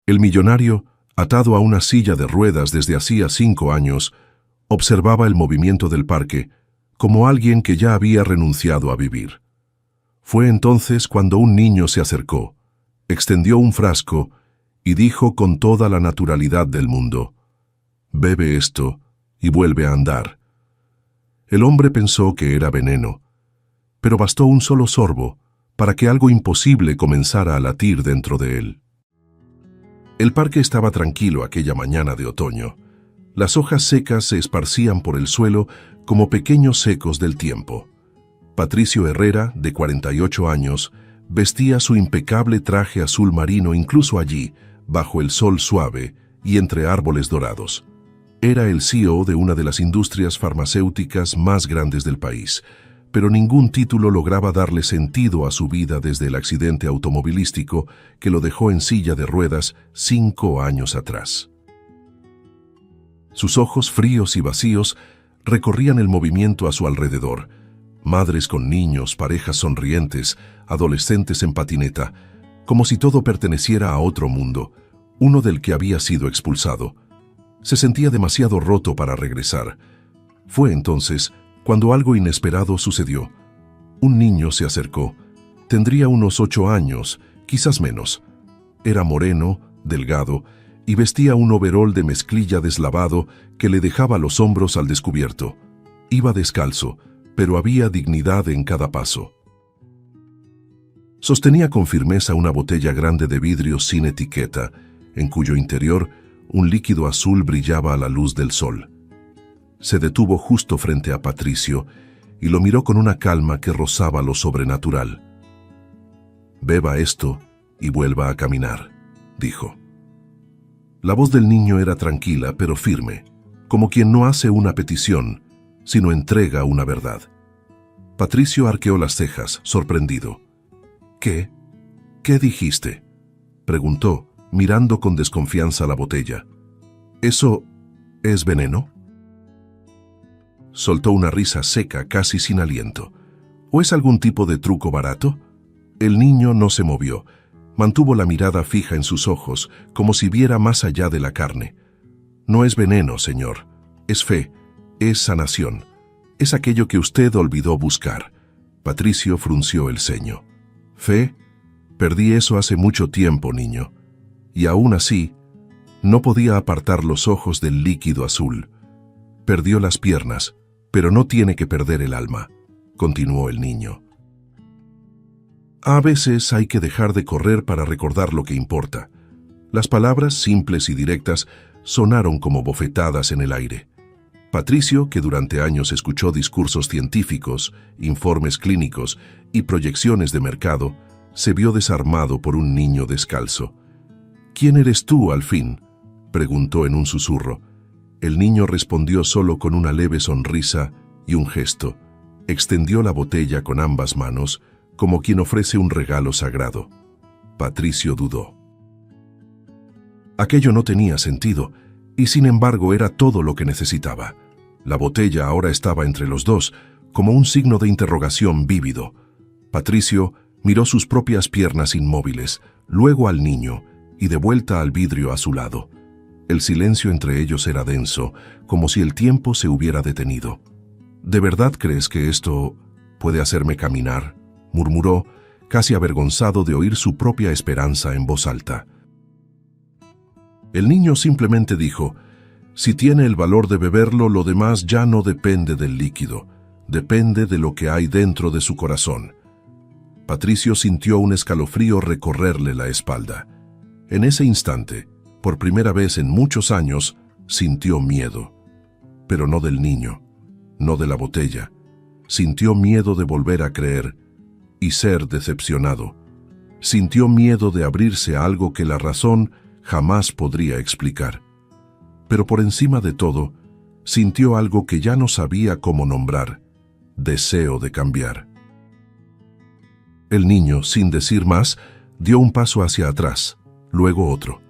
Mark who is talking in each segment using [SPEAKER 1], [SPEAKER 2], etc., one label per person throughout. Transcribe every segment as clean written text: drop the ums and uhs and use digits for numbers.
[SPEAKER 1] El millonario, atado a una silla de ruedas desde hacía 5 años, observaba el movimiento del parque como alguien que ya había renunciado a vivir. Fue entonces cuando un niño se acercó, extendió un frasco y dijo con toda la naturalidad del mundo: «Bebe esto y vuelve a andar». El hombre pensó que era veneno, pero bastó un solo sorbo para que algo imposible comenzara a latir dentro de él. El parque estaba tranquilo aquella mañana de otoño. Las hojas secas se esparcían por el suelo como pequeños ecos del tiempo. Patricio Herrera, de 48 años, vestía su impecable traje azul marino incluso allí, bajo el sol suave y entre árboles dorados. Era el CEO de una de las industrias farmacéuticas más grandes del país, pero ningún título lograba darle sentido a su vida desde el accidente automovilístico que lo dejó en silla de ruedas 5 años atrás. Sus ojos fríos y vacíos recorrían el movimiento a su alrededor. Madres con niños, parejas sonrientes, adolescentes en patineta, como si todo perteneciera a otro mundo, uno del que había sido expulsado. Se sentía demasiado roto para regresar. Fue entonces cuando algo inesperado sucedió. Un niño se acercó. Tendría unos 8 años, quizás menos. Era moreno, delgado, y vestía un overol de mezclilla deslavado que le dejaba los hombros al descubierto. Iba descalzo, pero había dignidad en cada paso. Sostenía con firmeza una botella grande de vidrio sin etiqueta, en cuyo interior un líquido azul brillaba a la luz del sol. Se detuvo justo frente a Patricio y lo miró con una calma que rozaba lo sobrenatural. «Beba esto y vuelva a caminar», dijo. La voz del niño era tranquila pero firme, como quien no hace una petición, sino entrega una verdad. Patricio arqueó las cejas, sorprendido. «¿Qué? ¿Qué dijiste?», preguntó, mirando con desconfianza la botella. «¿Eso es veneno?». Soltó una risa seca, casi sin aliento. «¿O es algún tipo de truco barato?». El niño no se movió. Mantuvo la mirada fija en sus ojos, como si viera más allá de la carne. «No es veneno, señor. Es fe. Es sanación. Es aquello que usted olvidó buscar». Patricio frunció el ceño. «¿Fe? Perdí eso hace mucho tiempo, niño». Y aún así, no podía apartar los ojos del líquido azul. «Perdió las piernas, pero no tiene que perder el alma», continuó el niño. «A veces hay que dejar de correr para recordar lo que importa». Las palabras, simples y directas, sonaron como bofetadas en el aire. Patricio, que durante años escuchó discursos científicos, informes clínicos y proyecciones de mercado, se vio desarmado por un niño descalzo. «¿Quién eres tú, al fin?», preguntó en un susurro. El niño respondió solo con una leve sonrisa y un gesto. Extendió la botella con ambas manos, como quien ofrece un regalo sagrado. Patricio dudó. Aquello no tenía sentido, y sin embargo era todo lo que necesitaba. La botella ahora estaba entre los dos, como un signo de interrogación vívido. Patricio miró sus propias piernas inmóviles, luego al niño, y de vuelta al vidrio a su lado. El silencio entre ellos era denso, como si el tiempo se hubiera detenido. «¿De verdad crees que esto puede hacerme caminar?», murmuró, casi avergonzado de oír su propia esperanza en voz alta. El niño simplemente dijo: «Si tiene el valor de beberlo, lo demás ya no depende del líquido, depende de lo que hay dentro de su corazón». Patricio sintió un escalofrío recorrerle la espalda. En ese instante, por primera vez en muchos años, sintió miedo. Pero no del niño, no de la botella. Sintió miedo de volver a creer y ser decepcionado. Sintió miedo de abrirse a algo que la razón jamás podría explicar. Pero por encima de todo, sintió algo que ya no sabía cómo nombrar: deseo de cambiar. El niño, sin decir más, dio un paso hacia atrás, luego otro.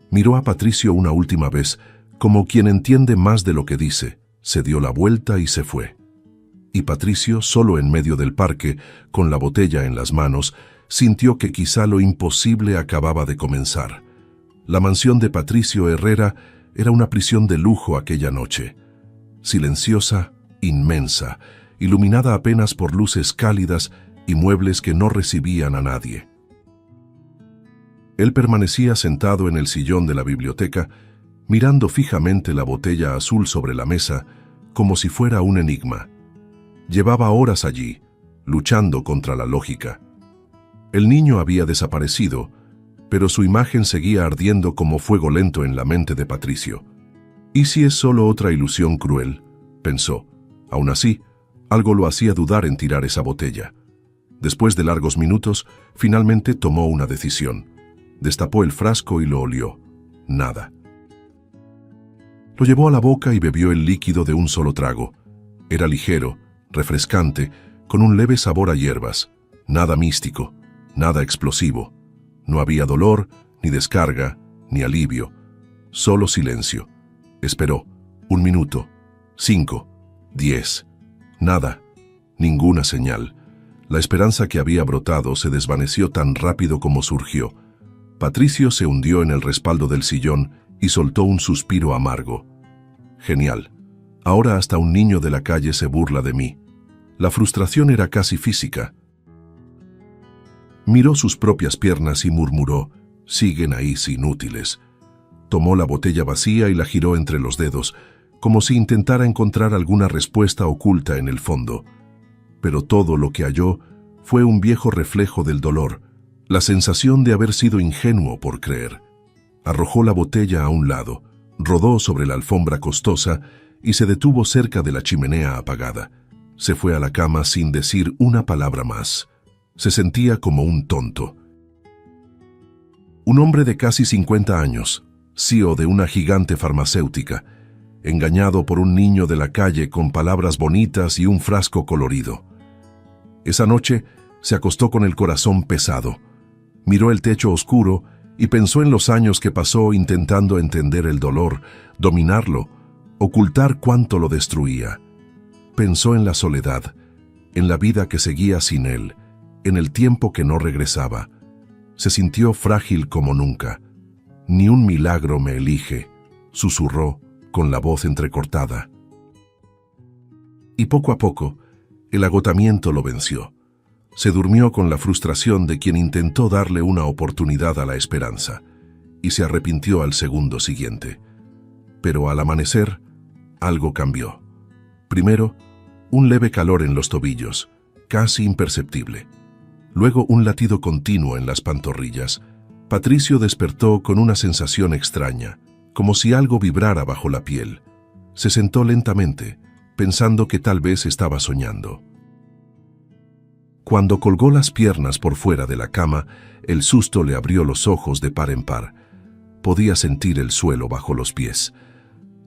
[SPEAKER 1] Miró a Patricio una última vez, como quien entiende más de lo que dice, se dio la vuelta y se fue. Y Patricio, solo en medio del parque, con la botella en las manos, sintió que quizá lo imposible acababa de comenzar. La mansión de Patricio Herrera era una prisión de lujo aquella noche. Silenciosa, inmensa, iluminada apenas por luces cálidas y muebles que no recibían a nadie. Él permanecía sentado en el sillón de la biblioteca, mirando fijamente la botella azul sobre la mesa, como si fuera un enigma. Llevaba horas allí, luchando contra la lógica. El niño había desaparecido, pero su imagen seguía ardiendo como fuego lento en la mente de Patricio. ¿Y si es solo otra ilusión cruel?, pensó. Aún así, algo lo hacía dudar en tirar esa botella. Después de largos minutos, finalmente tomó una decisión. Destapó el frasco y lo olió. Nada. Lo llevó a la boca y bebió el líquido de un solo trago. Era ligero, refrescante, con un leve sabor a hierbas. Nada místico, nada explosivo. No había dolor, ni descarga, ni alivio. Solo silencio. Esperó. 1 minuto. 5. 10. Nada. Ninguna señal. La esperanza que había brotado se desvaneció tan rápido como surgió. Patricio se hundió en el respaldo del sillón y soltó un suspiro amargo. Genial. Ahora hasta un niño de la calle se burla de mí. La frustración era casi física. Miró sus propias piernas y murmuró: siguen ahí, inútiles. Tomó la botella vacía y la giró entre los dedos, como si intentara encontrar alguna respuesta oculta en el fondo. Pero todo lo que halló fue un viejo reflejo del dolor, la sensación de haber sido ingenuo por creer. Arrojó la botella a un lado, rodó sobre la alfombra costosa y se detuvo cerca de la chimenea apagada. Se fue a la cama sin decir una palabra más. Se sentía como un tonto. Un hombre de casi 50 años, CEO de una gigante farmacéutica, engañado por un niño de la calle con palabras bonitas y un frasco colorido. Esa noche se acostó con el corazón pesado. Miró el techo oscuro y pensó en los años que pasó intentando entender el dolor, dominarlo, ocultar cuánto lo destruía. Pensó en la soledad, en la vida que seguía sin él, en el tiempo que no regresaba. Se sintió frágil como nunca. Ni un milagro me elige, susurró con la voz entrecortada. Y poco a poco, el agotamiento lo venció. Se durmió con la frustración de quien intentó darle una oportunidad a la esperanza, y se arrepintió al segundo siguiente. Pero al amanecer, algo cambió. Primero, un leve calor en los tobillos, casi imperceptible. Luego un latido continuo en las pantorrillas. Patricio despertó con una sensación extraña, como si algo vibrara bajo la piel. Se sentó lentamente, pensando que tal vez estaba soñando. Cuando colgó las piernas por fuera de la cama, el susto le abrió los ojos de par en par. Podía sentir el suelo bajo los pies.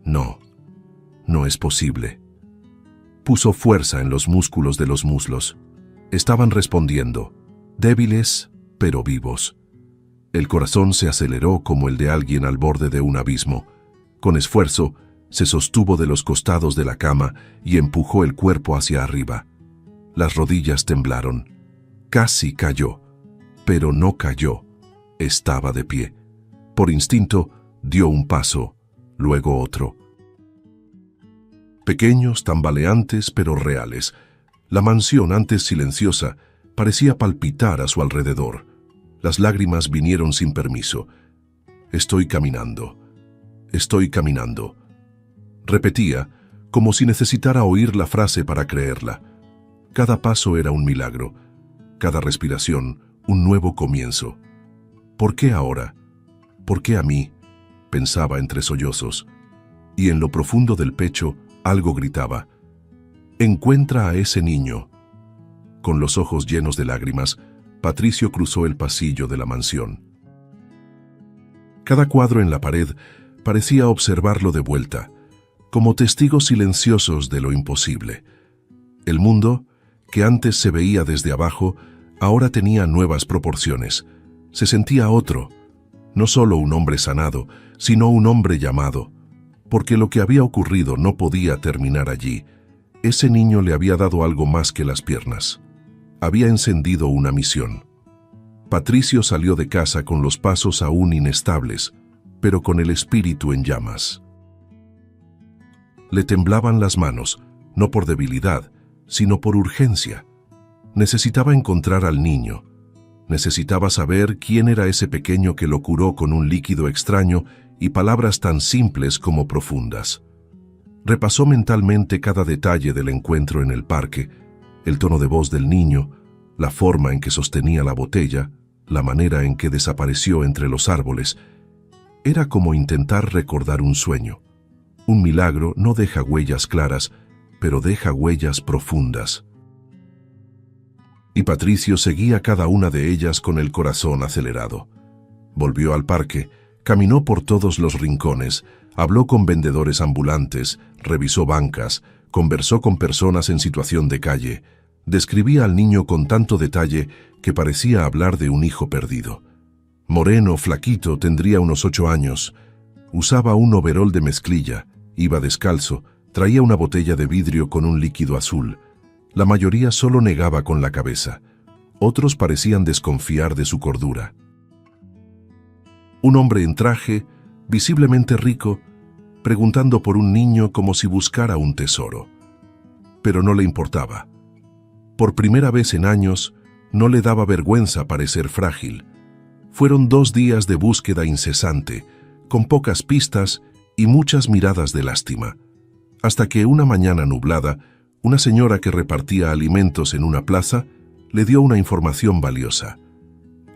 [SPEAKER 1] No, no es posible. Puso fuerza en los músculos de los muslos. Estaban respondiendo, débiles pero vivos. El corazón se aceleró como el de alguien al borde de un abismo. Con esfuerzo, se sostuvo de los costados de la cama y empujó el cuerpo hacia arriba. Las rodillas temblaron. Casi cayó, pero no cayó. Estaba de pie. Por instinto, dio un paso, luego otro. Pequeños, tambaleantes, pero reales. La mansión, antes silenciosa, parecía palpitar a su alrededor. Las lágrimas vinieron sin permiso. Estoy caminando. Estoy caminando. Repetía, como si necesitara oír la frase para creerla. Cada paso era un milagro. Cada respiración, un nuevo comienzo. ¿Por qué ahora? ¿Por qué a mí?, pensaba entre sollozos. Y en lo profundo del pecho, algo gritaba. Encuentra a ese niño. Con los ojos llenos de lágrimas, Patricio cruzó el pasillo de la mansión. Cada cuadro en la pared parecía observarlo de vuelta, como testigos silenciosos de lo imposible. El mundo, que antes se veía desde abajo, ahora tenía nuevas proporciones. Se sentía otro, no solo un hombre sanado, sino un hombre llamado, porque lo que había ocurrido no podía terminar allí. Ese niño le había dado algo más que las piernas. Había encendido una misión. Patricio salió de casa con los pasos aún inestables, pero con el espíritu en llamas. Le temblaban las manos, no por debilidad, sino por urgencia. Necesitaba encontrar al niño. Necesitaba saber quién era ese pequeño que lo curó con un líquido extraño y palabras tan simples como profundas. Repasó mentalmente cada detalle del encuentro en el parque, el tono de voz del niño, la forma en que sostenía la botella, la manera en que desapareció entre los árboles. Era como intentar recordar un sueño. Un milagro no deja huellas claras, pero deja huellas profundas. Y Patricio seguía cada una de ellas con el corazón acelerado. Volvió al parque, caminó por todos los rincones, habló con vendedores ambulantes, revisó bancas, conversó con personas en situación de calle, describía al niño con tanto detalle que parecía hablar de un hijo perdido. Moreno, flaquito, tendría unos 8 años. Usaba un overol de mezclilla, iba descalzo, traía una botella de vidrio con un líquido azul. La mayoría solo negaba con la cabeza. Otros parecían desconfiar de su cordura. Un hombre en traje, visiblemente rico, preguntando por un niño como si buscara un tesoro. Pero no le importaba. Por primera vez en años, no le daba vergüenza parecer frágil. Fueron 2 días de búsqueda incesante, con pocas pistas y muchas miradas de lástima, hasta que una mañana nublada, una señora que repartía alimentos en una plaza le dio una información valiosa.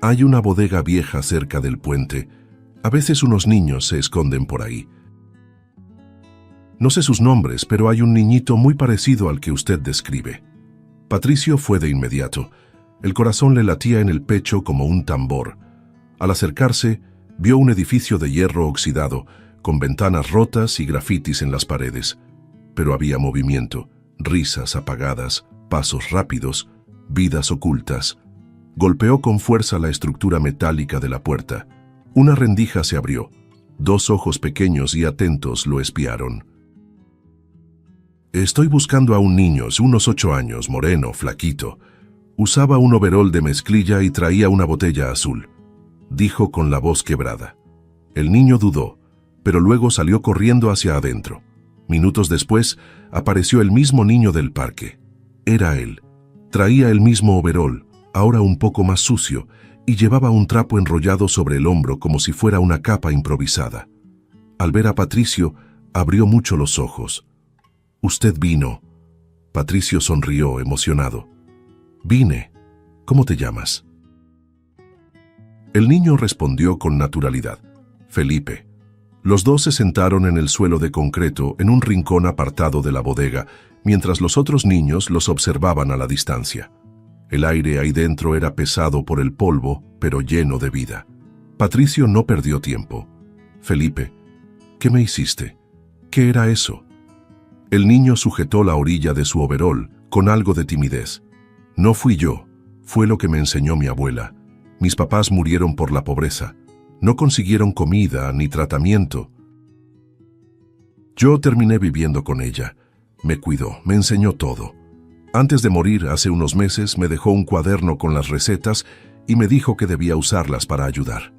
[SPEAKER 1] Hay una bodega vieja cerca del puente. A veces unos niños se esconden por ahí. No sé sus nombres, pero hay un niñito muy parecido al que usted describe. Patricio fue de inmediato. El corazón le latía en el pecho como un tambor. Al acercarse, vio un edificio de hierro oxidado, con ventanas rotas y grafitis en las paredes. Pero había movimiento, risas apagadas, pasos rápidos, vidas ocultas. Golpeó con fuerza la estructura metálica de la puerta. Una rendija se abrió. 2 ojos pequeños y atentos lo espiaron. Estoy buscando a un niño, unos 8 años, moreno, flaquito. Usaba un overol de mezclilla y traía una botella azul, dijo con la voz quebrada. El niño dudó, pero luego salió corriendo hacia adentro. Minutos después, apareció el mismo niño del parque. Era él. Traía el mismo overol, ahora un poco más sucio, y llevaba un trapo enrollado sobre el hombro como si fuera una capa improvisada. Al ver a Patricio, abrió mucho los ojos. «Usted vino». Patricio sonrió, emocionado. «Vine. ¿Cómo te llamas?» El niño respondió con naturalidad. «Felipe». Los dos se sentaron en el suelo de concreto en un rincón apartado de la bodega, mientras los otros niños los observaban a la distancia. El aire ahí dentro era pesado por el polvo, pero lleno de vida. Patricio no perdió tiempo. «Felipe, ¿qué me hiciste? ¿Qué era eso?» El niño sujetó la orilla de su overol con algo de timidez. «No fui yo, fue lo que me enseñó mi abuela. Mis papás murieron por la pobreza. No consiguieron comida ni tratamiento. Yo terminé viviendo con ella. Me cuidó, me enseñó todo. Antes de morir, hace unos meses, me dejó un cuaderno con las recetas y me dijo que debía usarlas para ayudar».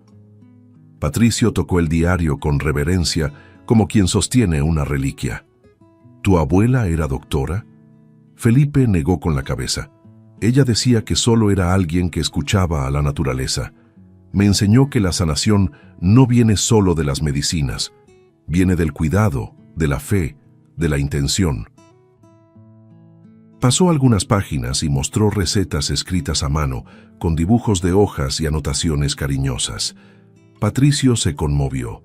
[SPEAKER 1] Patricio tocó el diario con reverencia, como quien sostiene una reliquia. «¿Tu abuela era doctora?» Felipe negó con la cabeza. Ella decía que solo era alguien que escuchaba a la naturaleza. Me enseñó que la sanación no viene solo de las medicinas, viene del cuidado, de la fe, de la intención. Pasó algunas páginas y mostró recetas escritas a mano, con dibujos de hojas y anotaciones cariñosas. Patricio se conmovió.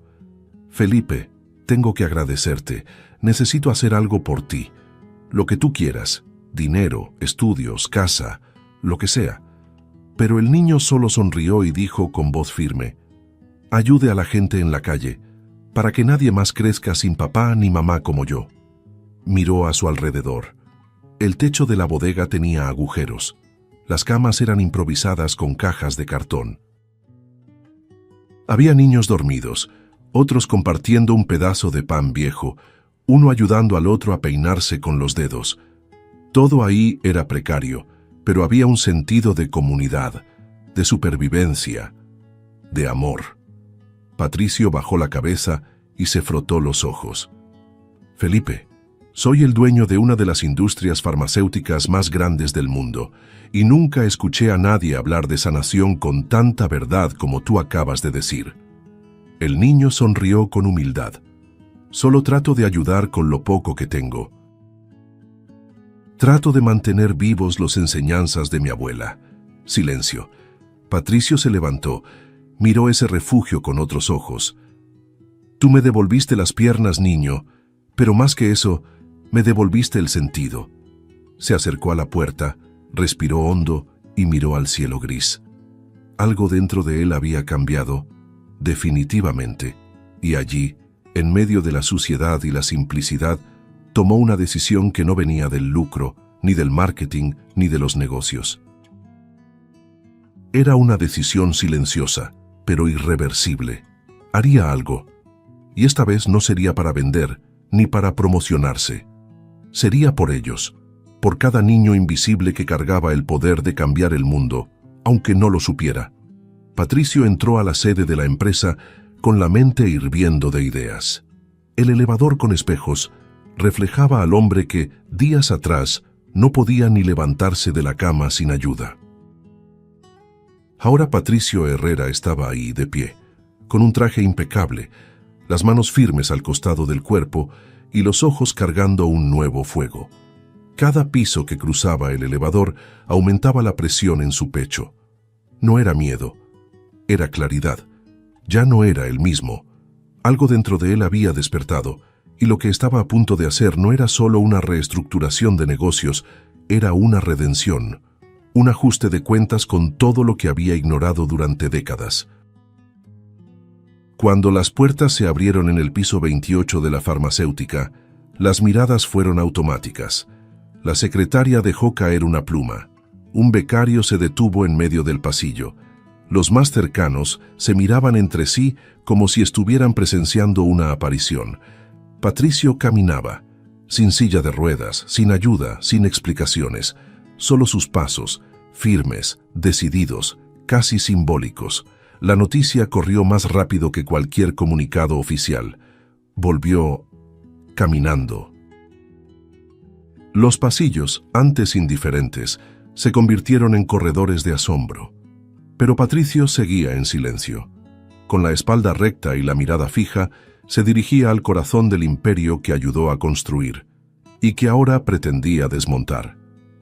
[SPEAKER 1] «Felipe, tengo que agradecerte. Necesito hacer algo por ti. Lo que tú quieras, dinero, estudios, casa, lo que sea». Pero el niño solo sonrió y dijo con voz firme: «Ayude a la gente en la calle, para que nadie más crezca sin papá ni mamá como yo». Miró a su alrededor. El techo de la bodega tenía agujeros. Las camas eran improvisadas con cajas de cartón. Había niños dormidos, otros compartiendo un pedazo de pan viejo, uno ayudando al otro a peinarse con los dedos. Todo ahí era precario, pero había un sentido de comunidad, de supervivencia, de amor. Patricio bajó la cabeza y se frotó los ojos. Felipe, soy el dueño de una de las industrias farmacéuticas más grandes del mundo, y nunca escuché a nadie hablar de sanación con tanta verdad como tú acabas de decir. El niño sonrió con humildad. Solo trato de ayudar con lo poco que tengo. Trato de mantener vivos las enseñanzas de mi abuela. Silencio. Patricio se levantó, miró ese refugio con otros ojos. Tú me devolviste las piernas, niño, pero más que eso, me devolviste el sentido. Se acercó a la puerta, respiró hondo y miró al cielo gris. Algo dentro de él había cambiado, definitivamente, y allí, en medio de la suciedad y la simplicidad, tomó una decisión que no venía del lucro, ni del marketing, ni de los negocios. Era una decisión silenciosa, pero irreversible. Haría algo, y esta vez no sería para vender, ni para promocionarse. Sería por ellos, por cada niño invisible que cargaba el poder de cambiar el mundo, aunque no lo supiera. Patricio entró a la sede de la empresa con la mente hirviendo de ideas. El elevador con espejos reflejaba al hombre que, días atrás, no podía ni levantarse de la cama sin ayuda. Ahora Patricio Herrera estaba ahí de pie, con un traje impecable, las manos firmes al costado del cuerpo y los ojos cargando un nuevo fuego. Cada piso que cruzaba el elevador aumentaba la presión en su pecho. No era miedo, era claridad. Ya no era el mismo. Algo dentro de él había despertado, y lo que estaba a punto de hacer no era solo una reestructuración de negocios, era una redención, un ajuste de cuentas con todo lo que había ignorado durante décadas. Cuando las puertas se abrieron en el piso 28 de la farmacéutica, las miradas fueron automáticas. La secretaria dejó caer una pluma. Un becario se detuvo en medio del pasillo. Los más cercanos se miraban entre sí como si estuvieran presenciando una aparición. Patricio caminaba, sin silla de ruedas, sin ayuda, sin explicaciones. Solo sus pasos, firmes, decididos, casi simbólicos. La noticia corrió más rápido que cualquier comunicado oficial. Volvió caminando. Los pasillos, antes indiferentes, se convirtieron en corredores de asombro. Pero Patricio seguía en silencio. Con la espalda recta y la mirada fija, se dirigía al corazón del imperio que ayudó a construir, y que ahora pretendía desmontar.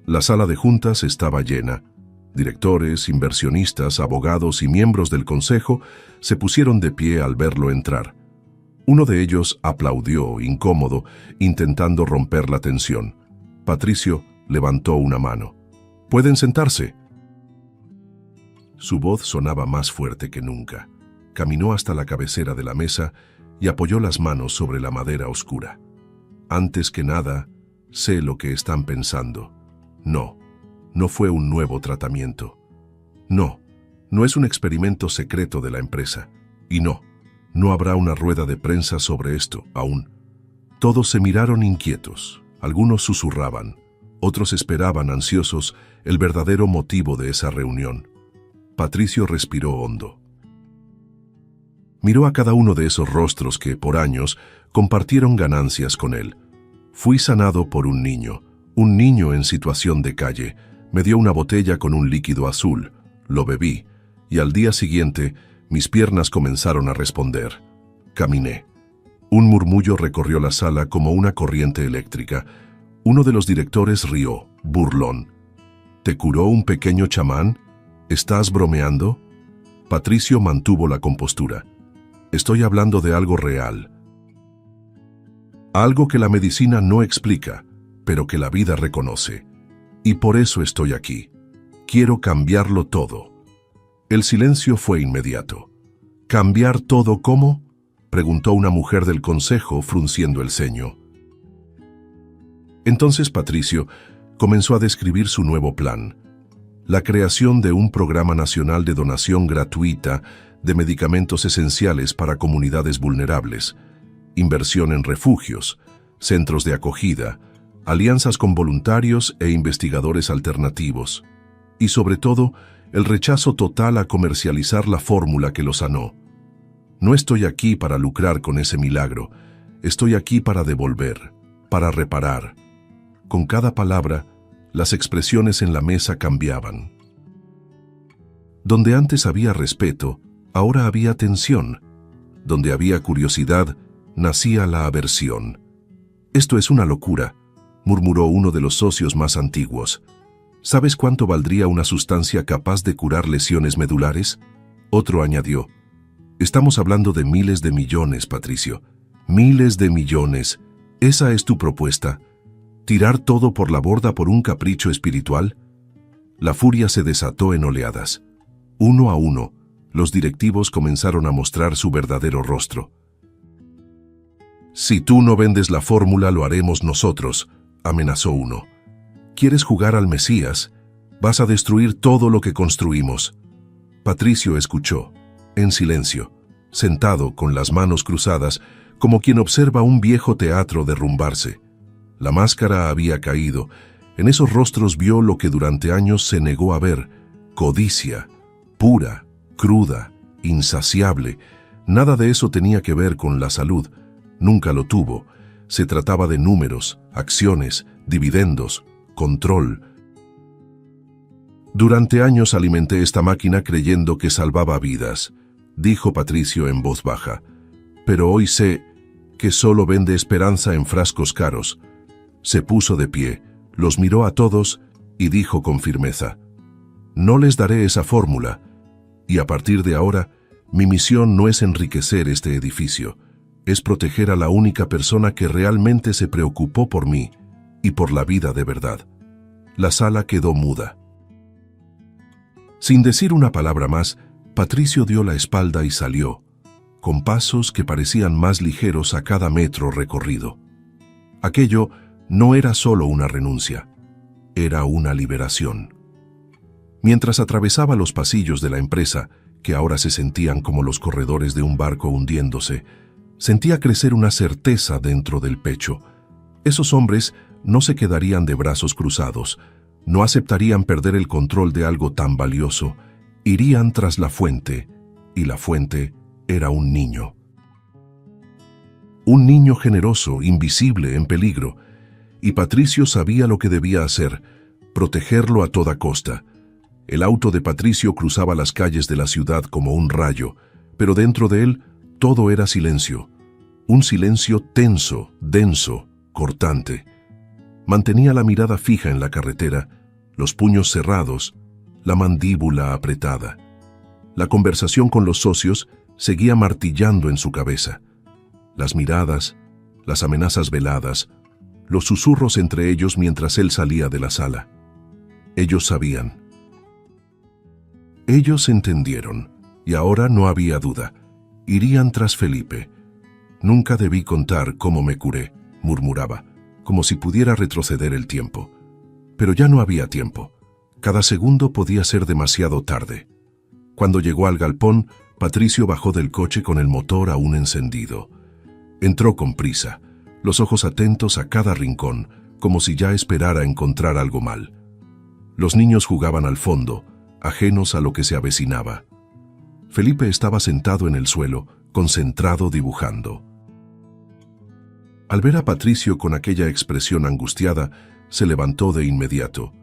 [SPEAKER 1] La sala de juntas estaba llena. Directores, inversionistas, abogados y miembros del consejo se pusieron de pie al verlo entrar. Uno de ellos aplaudió, incómodo, intentando romper la tensión. Patricio levantó una mano. «¿Pueden sentarse?» Su voz sonaba más fuerte que nunca. Caminó hasta la cabecera de la mesa y apoyó las manos sobre la madera oscura. «Antes que nada, sé lo que están pensando. No fue un nuevo tratamiento. No es un experimento secreto de la empresa. Y no habrá una rueda de prensa sobre esto aún». Todos se miraron inquietos. Algunos susurraban, otros esperaban ansiosos el verdadero motivo de esa reunión. Patricio respiró hondo. Miró a cada uno de esos rostros que, por años, compartieron ganancias con él. Fui sanado por un niño en situación de calle. Me dio una botella con un líquido azul. Lo bebí, y al día siguiente, mis piernas comenzaron a responder. Caminé. Un murmullo recorrió la sala como una corriente eléctrica. Uno de los directores rió, burlón. ¿Te curó un pequeño chamán? ¿Estás bromeando? Patricio mantuvo la compostura. Estoy hablando de algo real. Algo que la medicina no explica, pero que la vida reconoce. Y por eso estoy aquí. Quiero cambiarlo todo. El silencio fue inmediato. ¿Cambiar todo cómo?, preguntó una mujer del consejo frunciendo el ceño. Entonces Patricio comenzó a describir su nuevo plan. La creación de un programa nacional de donación gratuita de medicamentos esenciales para comunidades vulnerables, inversión en refugios, centros de acogida, alianzas con voluntarios e investigadores alternativos, y sobre todo, el rechazo total a comercializar la fórmula que lo sanó. No estoy aquí para lucrar con ese milagro. Estoy aquí para devolver, para reparar. Con cada palabra, las expresiones en la mesa cambiaban. Donde antes había respeto, ahora había tensión. Donde había curiosidad, nacía la aversión. «Esto es una locura», murmuró uno de los socios más antiguos. «¿Sabes cuánto valdría una sustancia capaz de curar lesiones medulares?». Otro añadió: «Estamos hablando de miles de millones, Patricio. Miles de millones. ¿Esa es tu propuesta? ¿Tirar todo por la borda por un capricho espiritual?». La furia se desató en oleadas. Uno a uno, los directivos comenzaron a mostrar su verdadero rostro. «Si tú no vendes la fórmula, lo haremos nosotros», amenazó uno. «¿Quieres jugar al Mesías? Vas a destruir todo lo que construimos». Patricio escuchó, en silencio, sentado con las manos cruzadas, como quien observa un viejo teatro derrumbarse. La máscara había caído. En esos rostros vio lo que durante años se negó a ver: codicia, pura, cruda, insaciable. Nada de eso tenía que ver con la salud. Nunca lo tuvo. Se trataba de números, acciones, dividendos, control. «Durante años alimenté esta máquina creyendo que salvaba vidas», dijo Patricio en voz baja. «Pero hoy sé que solo vende esperanza en frascos caros». Se puso de pie, los miró a todos y dijo con firmeza: «No les daré esa fórmula, y a partir de ahora, mi misión no es enriquecer este edificio, es proteger a la única persona que realmente se preocupó por mí y por la vida de verdad». La sala quedó muda. Sin decir una palabra más, Patricio dio la espalda y salió, con pasos que parecían más ligeros a cada metro recorrido. Aquello no era solo una renuncia, era una liberación. Mientras atravesaba los pasillos de la empresa, que ahora se sentían como los corredores de un barco hundiéndose, sentía crecer una certeza dentro del pecho. Esos hombres no se quedarían de brazos cruzados, no aceptarían perder el control de algo tan valioso. Irían tras la fuente, y la fuente era un niño. Un niño generoso, invisible, en peligro. Y Patricio sabía lo que debía hacer: protegerlo a toda costa. El auto de Patricio cruzaba las calles de la ciudad como un rayo, pero dentro de él todo era silencio. Un silencio tenso, denso, cortante. Mantenía la mirada fija en la carretera, los puños cerrados, la mandíbula apretada. La conversación con los socios seguía martillando en su cabeza. Las miradas, las amenazas veladas, los susurros entre ellos mientras él salía de la sala. Ellos sabían. Ellos entendieron, y ahora no había duda. Irían tras Felipe. «Nunca debí contar cómo me curé», murmuraba, como si pudiera retroceder el tiempo. Pero ya no había tiempo. Cada segundo podía ser demasiado tarde. Cuando llegó al galpón, Patricio bajó del coche con el motor aún encendido. Entró con prisa, los ojos atentos a cada rincón, como si ya esperara encontrar algo mal. Los niños jugaban al fondo, ajenos a lo que se avecinaba. Felipe estaba sentado en el suelo, concentrado dibujando. Al ver a Patricio con aquella expresión angustiada, se levantó de inmediato.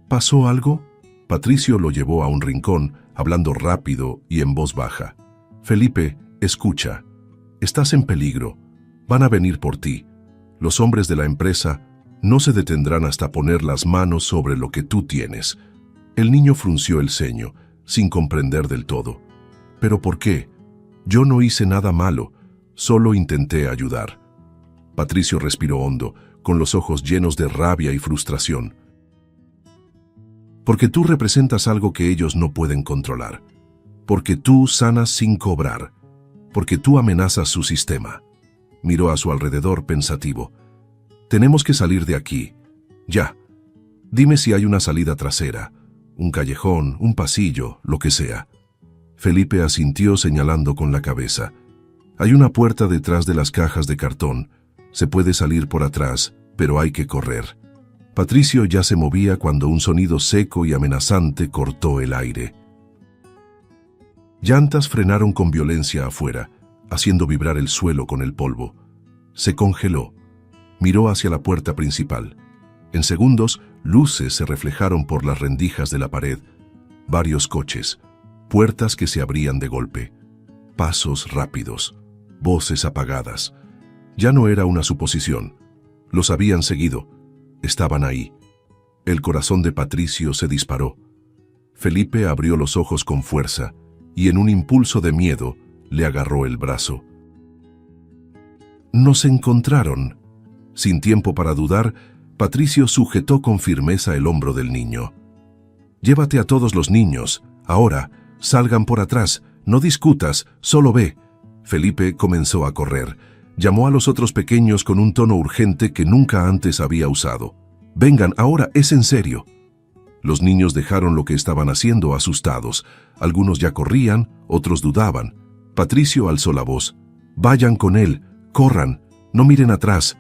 [SPEAKER 1] ¿Pasó algo? Patricio lo llevó a un rincón, hablando rápido y en voz baja. «Felipe, escucha. Estás en peligro. Van a venir por ti. Los hombres de la empresa no se detendrán hasta poner las manos sobre lo que tú tienes». El niño frunció el ceño, sin comprender del todo. «¿Pero por qué? Yo no hice nada malo, solo intenté ayudar». Patricio respiró hondo, con los ojos llenos de rabia y frustración. «Porque tú representas algo que ellos no pueden controlar. Porque tú sanas sin cobrar. Porque tú amenazas su sistema». Miró a su alrededor pensativo. «Tenemos que salir de aquí. Ya. Dime si hay una salida trasera, un callejón, un pasillo, lo que sea». Felipe asintió señalando con la cabeza. «Hay una puerta detrás de las cajas de cartón. Se puede salir por atrás, pero hay que correr». Patricio ya se movía cuando un sonido seco y amenazante cortó el aire. Llantas frenaron con violencia afuera, haciendo vibrar el suelo con el polvo. Se congeló. Miró hacia la puerta principal. En segundos, luces se reflejaron por las rendijas de la pared. Varios coches, puertas que se abrían de golpe. Pasos rápidos, voces apagadas. Ya no era una suposición. Los habían seguido. Estaban ahí. El corazón de Patricio se disparó. Felipe abrió los ojos con fuerza y en un impulso de miedo le agarró el brazo. Nos encontraron. Sin tiempo para dudar, Patricio sujetó con firmeza el hombro del niño. Llévate a todos los niños. Ahora, salgan por atrás. No discutas, solo ve. Felipe comenzó a correr. Llamó a los otros pequeños con un tono urgente que nunca antes había usado. Vengan, ahora es en serio. Los niños dejaron lo que estaban haciendo asustados. Algunos ya corrían, otros dudaban. Patricio alzó la voz. Vayan con él, corran, no miren atrás.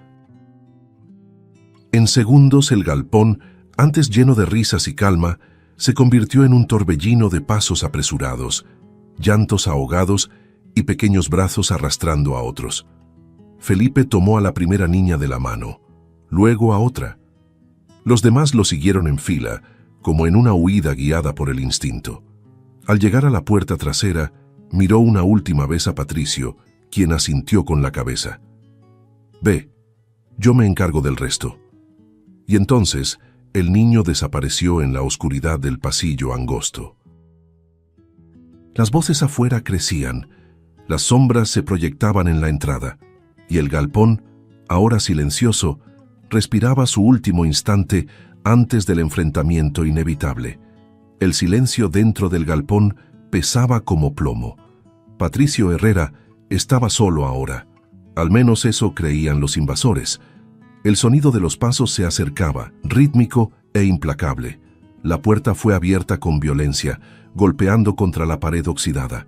[SPEAKER 1] En segundos el galpón, antes lleno de risas y calma, se convirtió en un torbellino de pasos apresurados, llantos ahogados y pequeños brazos arrastrando a otros. Felipe tomó a la primera niña de la mano, luego a otra. Los demás lo siguieron en fila, como en una huida guiada por el instinto. Al llegar a la puerta trasera, miró una última vez a Patricio, quien asintió con la cabeza. Ve, yo me encargo del resto. Y entonces, el niño desapareció en la oscuridad del pasillo angosto. Las voces afuera crecían, las sombras se proyectaban en la entrada, y el galpón, ahora silencioso, respiraba su último instante antes del enfrentamiento inevitable. El silencio dentro del galpón pesaba como plomo. Patricio Herrera estaba solo ahora. Al menos eso creían los invasores. El sonido de los pasos se acercaba, rítmico e implacable. La puerta fue abierta con violencia, golpeando contra la pared oxidada.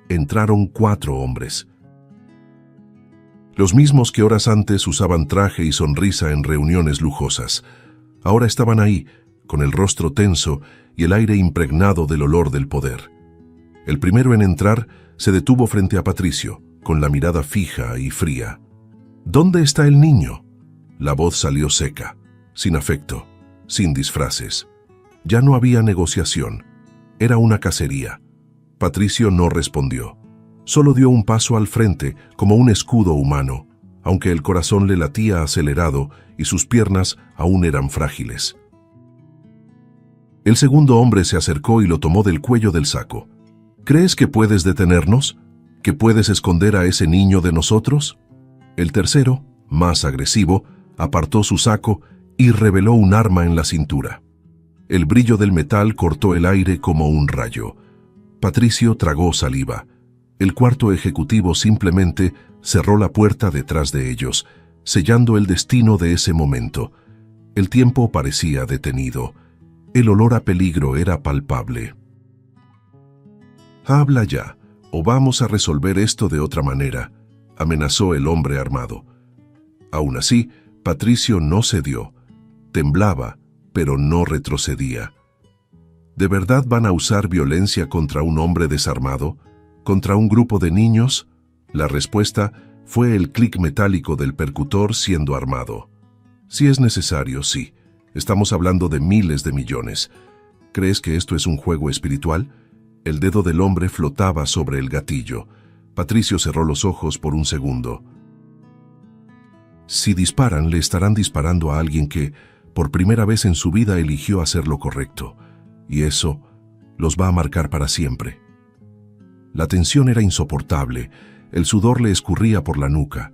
[SPEAKER 1] Entraron 4 hombres. Los mismos que horas antes usaban traje y sonrisa en reuniones lujosas. Ahora estaban ahí, con el rostro tenso y el aire impregnado del olor del poder. El primero en entrar se detuvo frente a Patricio, con la mirada fija y fría. ¿Dónde está el niño? La voz salió seca, sin afecto, sin disfraces. Ya no había negociación. Era una cacería. Patricio no respondió. Solo dio un paso al frente, como un escudo humano, aunque el corazón le latía acelerado y sus piernas aún eran frágiles. El segundo hombre se acercó y lo tomó del cuello del saco. ¿Crees que puedes detenernos? ¿Que puedes esconder a ese niño de nosotros? El tercero, más agresivo, apartó su saco y reveló un arma en la cintura. El brillo del metal cortó el aire como un rayo. Patricio tragó saliva. El cuarto ejecutivo simplemente cerró la puerta detrás de ellos, sellando el destino de ese momento. El tiempo parecía detenido. El olor a peligro era palpable. «Habla ya, o vamos a resolver esto de otra manera», amenazó el hombre armado. Aún así, Patricio no cedió. Temblaba, pero no retrocedía. ¿De verdad van a usar violencia contra un hombre desarmado? ¿Contra un grupo de niños? La respuesta fue el clic metálico del percutor siendo armado. Si es necesario, sí. Estamos hablando de miles de millones. ¿Crees que esto es un juego espiritual? El dedo del hombre flotaba sobre el gatillo. Patricio cerró los ojos por un segundo. Si disparan, le estarán disparando a alguien que, por primera vez en su vida, eligió hacer lo correcto. Y eso los va a marcar para siempre. La tensión era insoportable. El sudor le escurría por la nuca.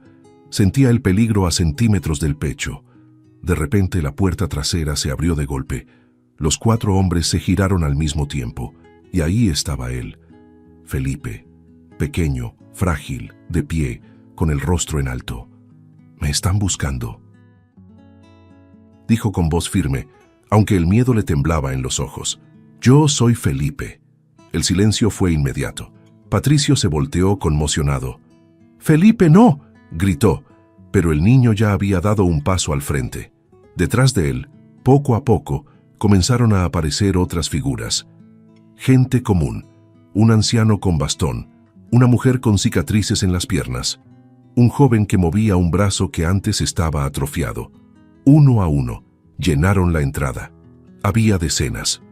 [SPEAKER 1] Sentía el peligro a centímetros del pecho. De repente la puerta trasera se abrió de golpe. Los 4 hombres se giraron al mismo tiempo. Y ahí estaba él, Felipe, pequeño, frágil, de pie, con el rostro en alto. «Me están buscando», dijo con voz firme, aunque el miedo le temblaba en los ojos. «Yo soy Felipe». El silencio fue inmediato. Patricio se volteó conmocionado. «¡Felipe, no!», gritó, pero el niño ya había dado un paso al frente. Detrás de él, poco a poco, comenzaron a aparecer otras figuras. Gente común, un anciano con bastón, una mujer con cicatrices en las piernas, un joven que movía un brazo que antes estaba atrofiado. Uno a uno, llenaron la entrada. Había decenas.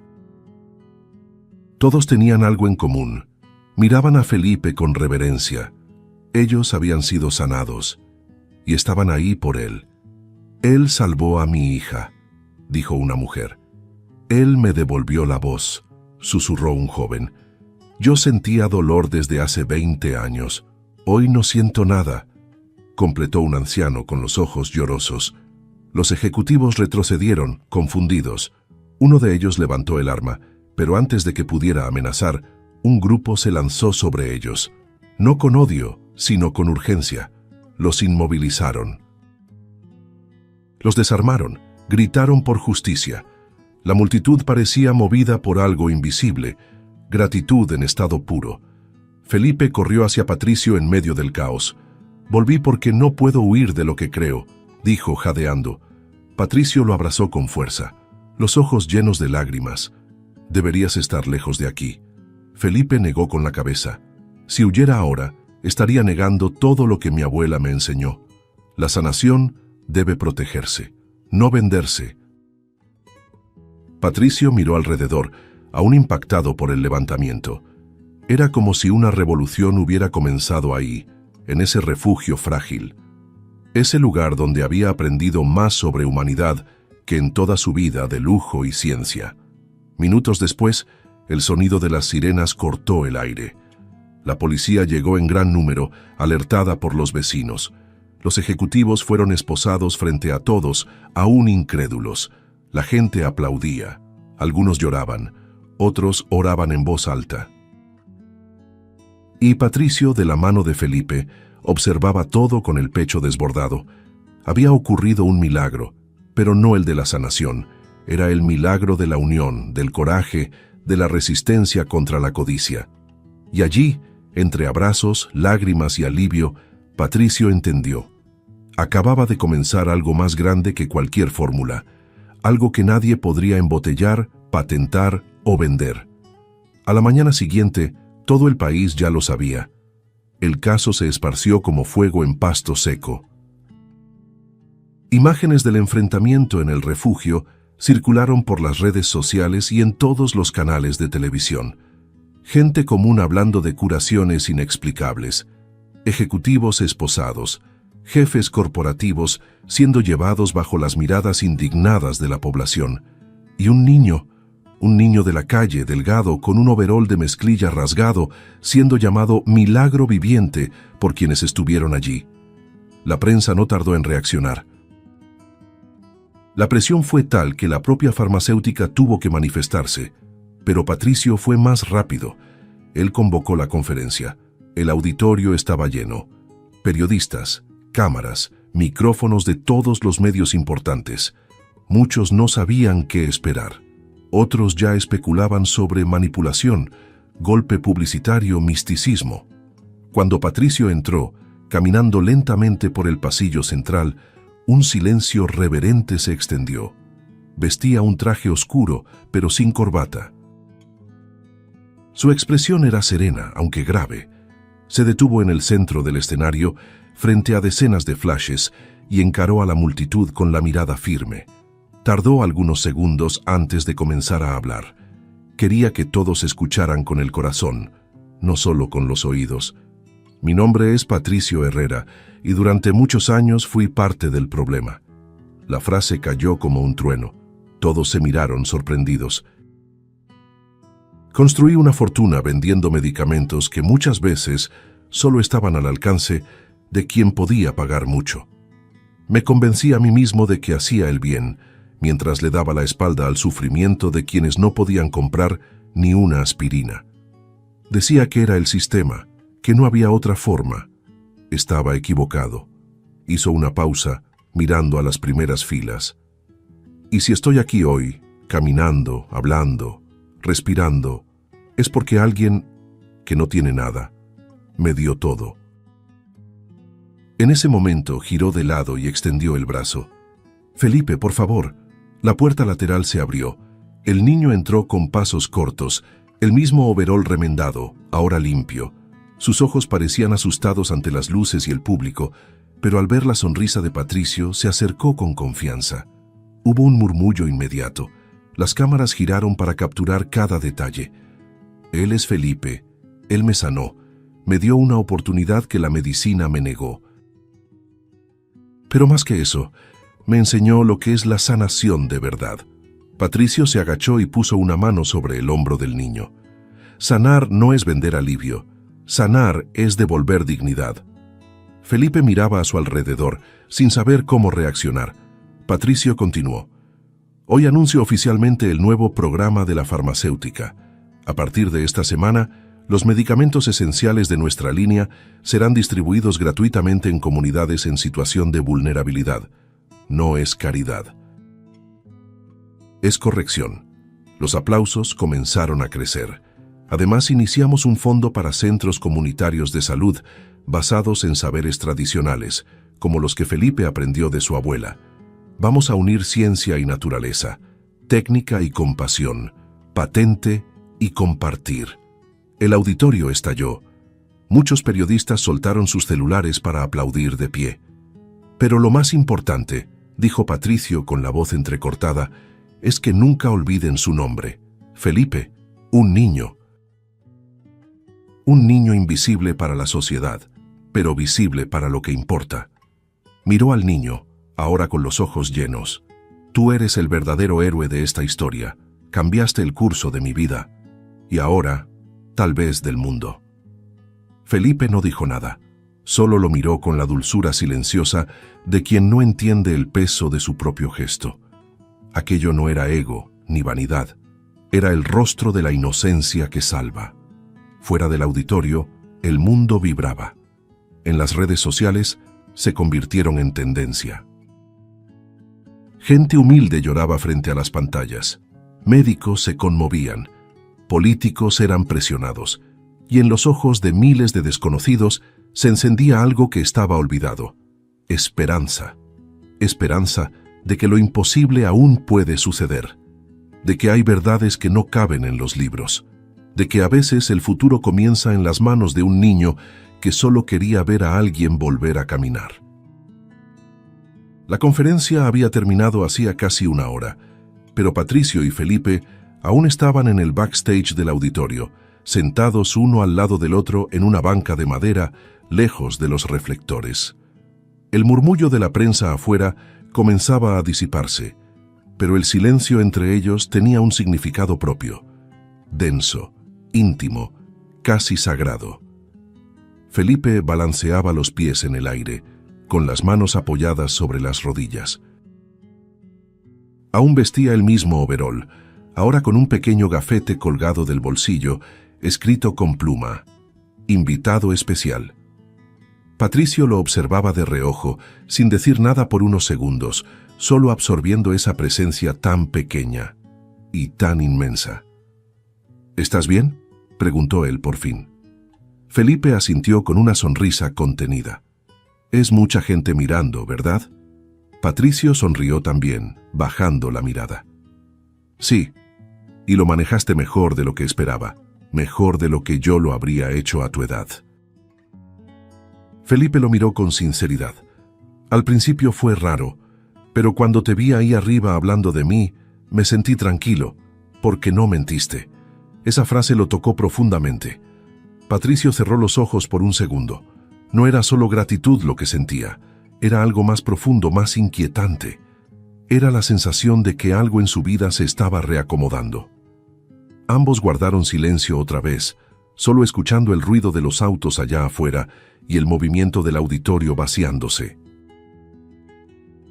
[SPEAKER 1] Todos tenían algo en común. Miraban a Felipe con reverencia. Ellos habían sido sanados y estaban ahí por él. Él salvó a mi hija, dijo una mujer. Él me devolvió la voz, susurró un joven. Yo sentía dolor desde hace 20 años. Hoy no siento nada, completó un anciano con los ojos llorosos. Los ejecutivos retrocedieron, confundidos. Uno de ellos levantó el arma, pero antes de que pudiera amenazar, un grupo se lanzó sobre ellos. No con odio, sino con urgencia. Los inmovilizaron. Los desarmaron, gritaron por justicia. La multitud parecía movida por algo invisible, gratitud en estado puro. Felipe corrió hacia Patricio en medio del caos. Volví porque no puedo huir de lo que creo, dijo jadeando. Patricio lo abrazó con fuerza, los ojos llenos de lágrimas. Deberías estar lejos de aquí. Felipe negó con la cabeza. Si huyera ahora, estaría negando todo lo que mi abuela me enseñó. La sanación debe protegerse, no venderse. Patricio miró alrededor, aún impactado por el levantamiento. Era como si una revolución hubiera comenzado ahí, en ese refugio frágil. Ese lugar donde había aprendido más sobre humanidad que en toda su vida de lujo y ciencia. Minutos después, el sonido de las sirenas cortó el aire. La policía llegó en gran número, alertada por los vecinos. Los ejecutivos fueron esposados frente a todos, aún incrédulos. La gente aplaudía. Algunos lloraban, otros oraban en voz alta. Y Patricio, de la mano de Felipe, observaba todo con el pecho desbordado. Había ocurrido un milagro, pero no el de la sanación. Era el milagro de la unión, del coraje, de la resistencia contra la codicia. Y allí, entre abrazos, lágrimas y alivio, Patricio entendió. Acababa de comenzar algo más grande que cualquier fórmula, algo que nadie podría embotellar, patentar o vender. A la mañana siguiente, todo el país ya lo sabía. El caso se esparció como fuego en pasto seco. Imágenes del enfrentamiento en el refugio circularon por las redes sociales y en todos los canales de televisión. Gente común hablando de curaciones inexplicables, ejecutivos esposados, jefes corporativos siendo llevados bajo las miradas indignadas de la población, y un niño de la calle, delgado, con un overol de mezclilla rasgado, siendo llamado milagro viviente por quienes estuvieron allí. La prensa no tardó en reaccionar. La presión fue tal que la propia farmacéutica tuvo que manifestarse, pero Patricio fue más rápido. Él convocó la conferencia. El auditorio estaba lleno. Periodistas, cámaras, micrófonos de todos los medios importantes. Muchos no sabían qué esperar. Otros ya especulaban sobre manipulación, golpe publicitario, misticismo. Cuando Patricio entró, caminando lentamente por el pasillo central, un silencio reverente se extendió. Vestía un traje oscuro, pero sin corbata. Su expresión era serena, aunque grave. Se detuvo en el centro del escenario, frente a decenas de flashes, y encaró a la multitud con la mirada firme. Tardó algunos segundos antes de comenzar a hablar. Quería que todos escucharan con el corazón, no solo con los oídos. Mi nombre es Patricio Herrera, y durante muchos años fui parte del problema. La frase cayó como un trueno. Todos se miraron sorprendidos. Construí una fortuna vendiendo medicamentos que muchas veces solo estaban al alcance de quien podía pagar mucho. Me convencí a mí mismo de que hacía el bien, mientras le daba la espalda al sufrimiento de quienes no podían comprar ni una aspirina. Decía que era el sistema, que no había otra forma. Estaba equivocado. Hizo una pausa, mirando a las primeras filas. Y si estoy aquí hoy, caminando, hablando, respirando, es porque alguien que no tiene nada, me dio todo. En ese momento giró de lado y extendió el brazo. Felipe, por favor. La puerta lateral se abrió. El niño entró con pasos cortos, El mismo overol remendado, ahora limpio. Sus ojos parecían asustados ante las luces y el público, pero al ver la sonrisa de Patricio se acercó con confianza. Hubo un murmullo inmediato. Las cámaras giraron para capturar cada detalle. Él es Felipe. Él me sanó. Me dio una oportunidad que la medicina me negó. Pero más que eso, me enseñó lo que es la sanación de verdad. Patricio se agachó y puso una mano sobre el hombro del niño. Sanar no es vender alivio. Sanar es devolver dignidad. Felipe miraba a su alrededor, sin saber cómo reaccionar. Patricio continuó. Hoy anuncio oficialmente el nuevo programa de la farmacéutica. A partir de esta semana, los medicamentos esenciales de nuestra línea serán distribuidos gratuitamente en comunidades en situación de vulnerabilidad. No es caridad. Es corrección. Los aplausos comenzaron a crecer. Además, iniciamos un fondo para centros comunitarios de salud basados en saberes tradicionales, como los que Felipe aprendió de su abuela. Vamos a unir ciencia y naturaleza, técnica y compasión, patente y compartir. El auditorio estalló. Muchos periodistas soltaron sus celulares para aplaudir de pie. Pero lo más importante, dijo Patricio con la voz entrecortada, es que nunca olviden su nombre. Felipe, un niño. Un niño invisible para la sociedad, pero visible para lo que importa. Miró al niño, ahora con los ojos llenos. Tú eres el verdadero héroe de esta historia. Cambiaste el curso de mi vida. Y ahora, tal vez del mundo. Felipe no dijo nada. Solo lo miró con la dulzura silenciosa de quien no entiende el peso de su propio gesto. Aquello no era ego ni vanidad. Era el rostro de la inocencia que salva. Fuera del auditorio, el mundo vibraba. En las redes sociales, se convirtieron en tendencia. Gente humilde lloraba frente a las pantallas. Médicos se conmovían. Políticos eran presionados. Y en los ojos de miles de desconocidos se encendía algo que estaba olvidado. Esperanza. Esperanza de que lo imposible aún puede suceder. De que hay verdades que no caben en los libros. De que a veces el futuro comienza en las manos de un niño que solo quería ver a alguien volver a caminar. La conferencia había terminado hacía casi una hora, pero Patricio y Felipe aún estaban en el backstage del auditorio, sentados uno al lado del otro en una banca de madera, lejos de los reflectores. El murmullo de la prensa afuera comenzaba a disiparse, pero el silencio entre ellos tenía un significado propio, denso, íntimo, casi sagrado. Felipe balanceaba los pies en el aire, con las manos apoyadas sobre las rodillas. Aún vestía el mismo overol, ahora con un pequeño gafete colgado del bolsillo, escrito con pluma, invitado especial. Patricio lo observaba de reojo, sin decir nada por unos segundos, solo absorbiendo esa presencia tan pequeña y tan inmensa. ¿Estás bien?, preguntó él por fin. Felipe asintió con una sonrisa contenida. Es mucha gente mirando, ¿verdad? Patricio sonrió también, bajando la mirada. Sí, y lo manejaste mejor de lo que esperaba, mejor de lo que yo lo habría hecho a tu edad. Felipe lo miró con sinceridad. Al principio fue raro, pero cuando te vi ahí arriba hablando de mí, me sentí tranquilo, porque no mentiste. Esa frase lo tocó profundamente. Patricio cerró los ojos por un segundo. No era solo gratitud lo que sentía, era algo más profundo, más inquietante. Era la sensación de que algo en su vida se estaba reacomodando. Ambos guardaron silencio otra vez, solo escuchando el ruido de los autos allá afuera y el movimiento del auditorio vaciándose.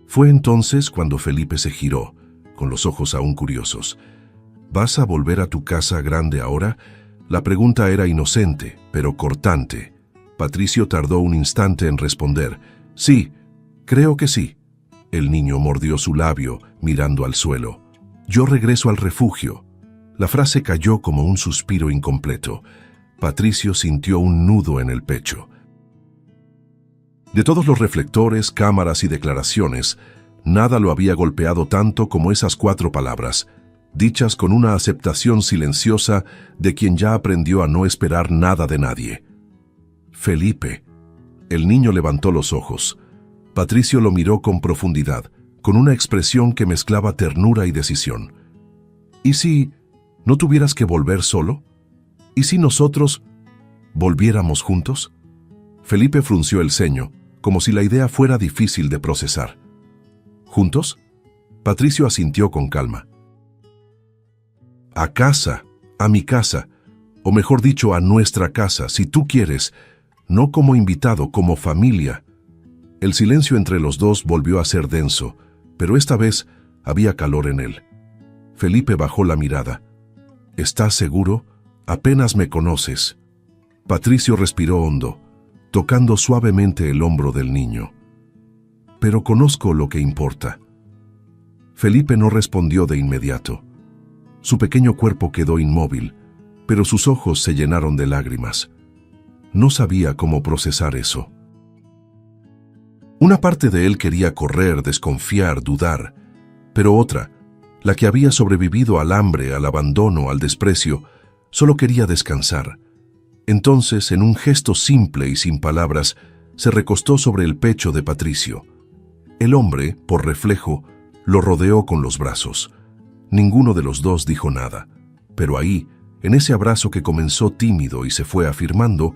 [SPEAKER 1] Fue entonces cuando Felipe se giró, con los ojos aún curiosos. ¿Vas a volver a tu casa grande ahora? La pregunta era inocente, pero cortante. Patricio tardó un instante en responder. Sí, creo que sí. El niño mordió su labio, mirando al suelo. Yo regreso al refugio. La frase cayó como un suspiro incompleto. Patricio sintió un nudo en el pecho. De todos los reflectores, cámaras y declaraciones, nada lo había golpeado tanto como esas 4 palabras. dichas con una aceptación silenciosa de quien ya aprendió a no esperar nada de nadie. Felipe. El niño levantó los ojos. Patricio lo miró con profundidad, con una expresión que mezclaba ternura y decisión. ¿Y si no tuvieras que volver solo? ¿Y si nosotros volviéramos juntos? Felipe frunció el ceño, como si la idea fuera difícil de procesar. ¿Juntos? Patricio asintió con calma. A casa, a mi casa, o mejor dicho, a nuestra casa, si tú quieres, no como invitado, como familia. El silencio entre los dos volvió a ser denso, pero esta vez había calor en él. Felipe bajó la mirada. ¿Estás seguro? Apenas me conoces. Patricio respiró hondo, tocando suavemente el hombro del niño. Pero conozco lo que importa. Felipe no respondió de inmediato. Su pequeño cuerpo quedó inmóvil, pero sus ojos se llenaron de lágrimas. No sabía cómo procesar eso. Una parte de él quería correr, desconfiar, dudar, pero otra, la que había sobrevivido al hambre, al abandono, al desprecio, solo quería descansar. Entonces, en un gesto simple y sin palabras, se recostó sobre el pecho de Patricio. El hombre, por reflejo, lo rodeó con los brazos. Ninguno de los dos dijo nada, pero ahí, en ese abrazo que comenzó tímido y se fue afirmando,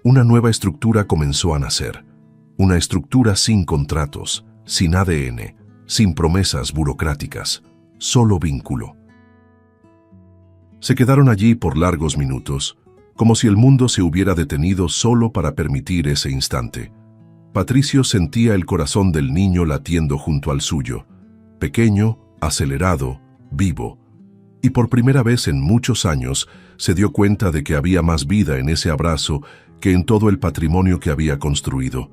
[SPEAKER 1] una nueva estructura comenzó a nacer. Una estructura sin contratos, sin ADN, sin promesas burocráticas, solo vínculo. Se quedaron allí por largos minutos, como si el mundo se hubiera detenido solo para permitir ese instante. Patricio sentía el corazón del niño latiendo junto al suyo, pequeño, acelerado, vivo. Y por primera vez en muchos años se dio cuenta de que había más vida en ese abrazo que en todo el patrimonio que había construido.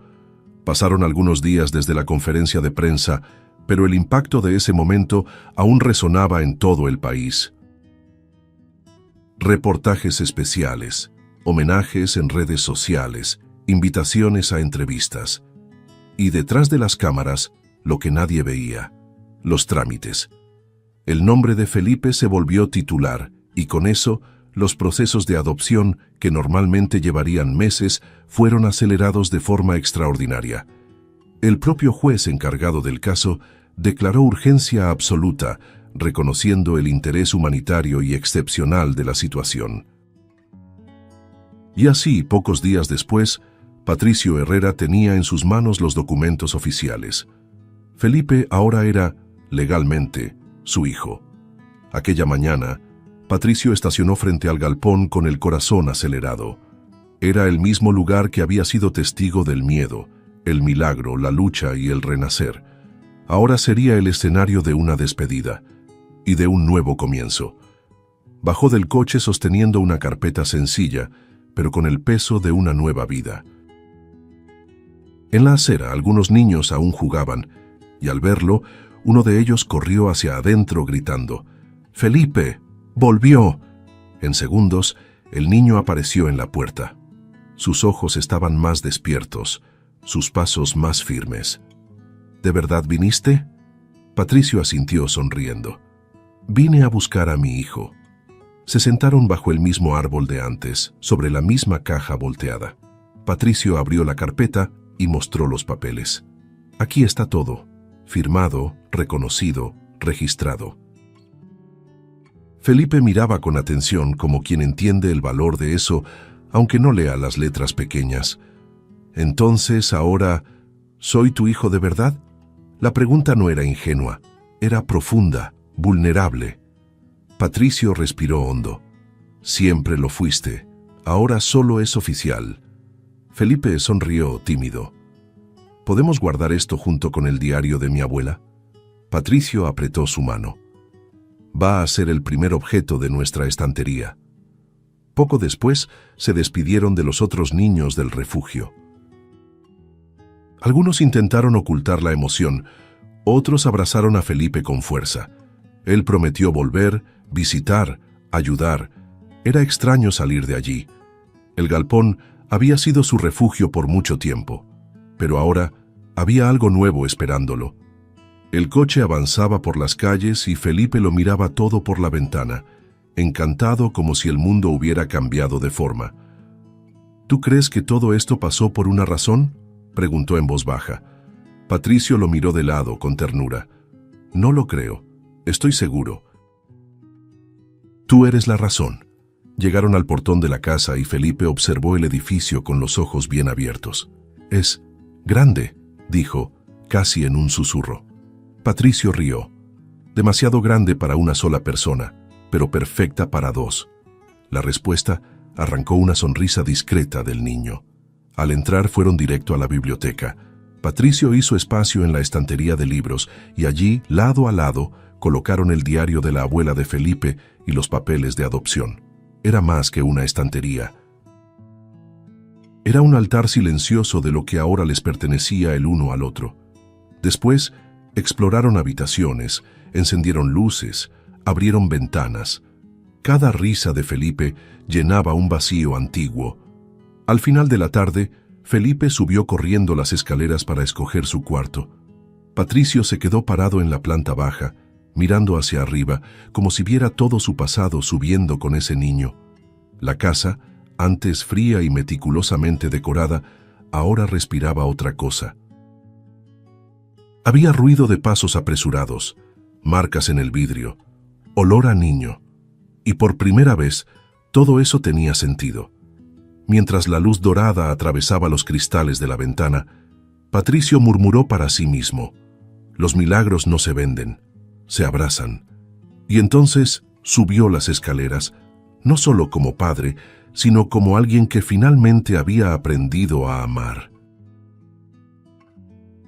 [SPEAKER 1] Pasaron algunos días desde la conferencia de prensa, pero el impacto de ese momento aún resonaba en todo el país. Reportajes especiales, homenajes en redes sociales, invitaciones a entrevistas. Y detrás de las cámaras, lo que nadie veía, los trámites. El nombre de Felipe se volvió titular, y con eso, los procesos de adopción, que normalmente llevarían meses, fueron acelerados de forma extraordinaria. El propio juez encargado del caso declaró urgencia absoluta, reconociendo el interés humanitario y excepcional de la situación. Y así, pocos días después, Patricio Herrera tenía en sus manos los documentos oficiales. Felipe ahora era, legalmente, su hijo. Aquella mañana, Patricio estacionó frente al galpón con el corazón acelerado. Era el mismo lugar que había sido testigo del miedo, el milagro, la lucha y el renacer. Ahora sería el escenario de una despedida y de un nuevo comienzo. Bajó del coche sosteniendo una carpeta sencilla, pero con el peso de una nueva vida. En la acera, algunos niños aún jugaban, y al verlo, uno de ellos corrió hacia adentro gritando: «¡Felipe! ¡Volvió!». En segundos, el niño apareció en la puerta. Sus ojos estaban más despiertos, sus pasos más firmes. «¿De verdad viniste?». Patricio asintió sonriendo. «Vine a buscar a mi hijo». Se sentaron bajo el mismo árbol de antes, sobre la misma caja volteada. Patricio abrió la carpeta y mostró los papeles. «Aquí está todo, firmado, reconocido, registrado». Felipe miraba con atención como quien entiende el valor de eso, aunque no lea las letras pequeñas. «Entonces, ahora, ¿soy tu hijo de verdad?». La pregunta no era ingenua, era profunda, vulnerable. Patricio respiró hondo. «Siempre lo fuiste, ahora solo es oficial». Felipe sonrió tímido. «¿Podemos guardar esto junto con el diario de mi abuela?». Patricio apretó su mano. «Va a ser el primer objeto de nuestra estantería». Poco después se despidieron de los otros niños del refugio. Algunos intentaron ocultar la emoción, otros abrazaron a Felipe con fuerza. Él prometió volver, visitar, ayudar. Era extraño salir de allí. El galpón había sido su refugio por mucho tiempo, pero ahora había algo nuevo esperándolo. El coche avanzaba por las calles y Felipe lo miraba todo por la ventana, encantado como si el mundo hubiera cambiado de forma. ¿Tú crees que todo esto pasó por una razón?, preguntó en voz baja. Patricio lo miró de lado con ternura. No lo creo, estoy seguro. Tú eres la razón. Llegaron al portón de la casa y Felipe observó el edificio con los ojos bien abiertos. Es grande, dijo, casi en un susurro. Patricio rió. Demasiado grande para una sola persona, pero perfecta para dos. La respuesta arrancó una sonrisa discreta del niño. Al entrar fueron directo a la biblioteca. Patricio hizo espacio en la estantería de libros y allí, lado a lado, colocaron el diario de la abuela de Felipe y los papeles de adopción. Era más que una estantería. Era un altar silencioso de lo que ahora les pertenecía el uno al otro. Después, exploraron habitaciones, encendieron luces, abrieron ventanas. Cada risa de Felipe llenaba un vacío antiguo. Al final de la tarde, Felipe subió corriendo las escaleras para escoger su cuarto. Patricio se quedó parado en la planta baja, mirando hacia arriba, como si viera todo su pasado subiendo con ese niño. La casa, antes fría y meticulosamente decorada, ahora respiraba otra cosa. Había ruido de pasos apresurados, marcas en el vidrio, olor a niño. Y por primera vez, todo eso tenía sentido. Mientras la luz dorada atravesaba los cristales de la ventana, Patricio murmuró para sí mismo: los milagros no se venden, se abrazan. Y entonces subió las escaleras, no solo como padre, sino como alguien que finalmente había aprendido a amar.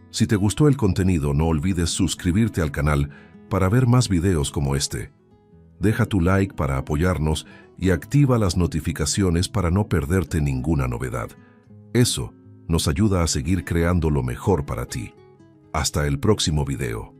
[SPEAKER 1] Si te gustó el contenido, no olvides suscribirte al canal para ver más videos como este. Deja tu like para apoyarnos y activa las notificaciones para no perderte ninguna novedad. Eso nos ayuda a seguir creando lo mejor para ti. Hasta el próximo video.